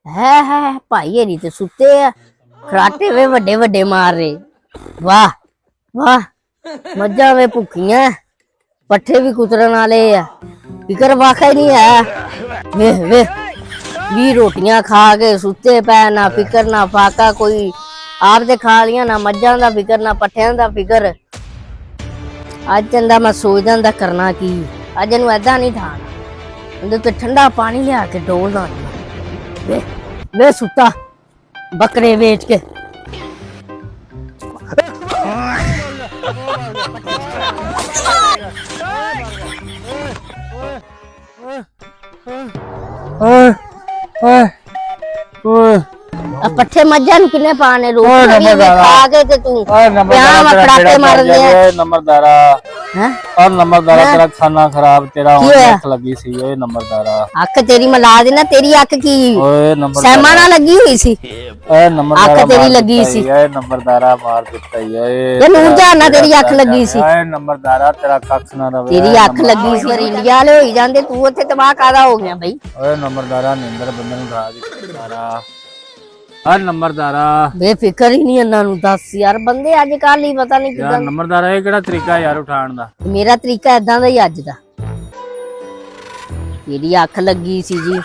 है भाई हरी ते सुते आ खराटे वे वड्डे वड्डे मार रहे। वाह वाह मज्जा वे भुखियां पट्ठे भी कुतरन वाले आ फिकर वाखा ही नहीं है। वे वे 20 रोटियां खा के सुते पै ना फिकर ना फाका कोई आप ते खा लिया ना मज्जां दा फिकर ना पट्ठियां दा फिकर। अज चंदा मैं सोचदा दा करना की अज इनू ऐदा नहीं ठाना उंदे ते ठंडा पानी लिया के डोलना। वे वे सुता बकरे बेच के पट्ठे मज्जा किन्ने पाने रोटी खा के ते तू खड़ाके मारने नंबरदारा और नंबरदारा तेरा खाना खराब तेरा अख लगी सी ओए नंबरदारा अख तेरी मिला देना तेरी अख की ओए नंबरदारा सैमा ना लगी हुई सी ओए नंबरदारा अख तेरी लगी सी ओए नंबरदारा मार दिता ओए नूर जाना तेरी अख लगी सी ओए नंबरदारा तेरा कख ना रवे तेरी अख लगी सी और इंडिया वाले होई जांदे तू उत्थे तबाह कादा हो गया भाई। ओए नंबरदारा नींदर बंदे नु उठा दी हर नंबरदारा बेफिक्र ही नहीं इन्हां नु दस यार बंदे अजकल ही पता नहीं यार नंबरदारा ये केड़ा तरीका यार उठाण दा मेरा तरीका इदां दा ही अज दा तेरी अख लगी सी जी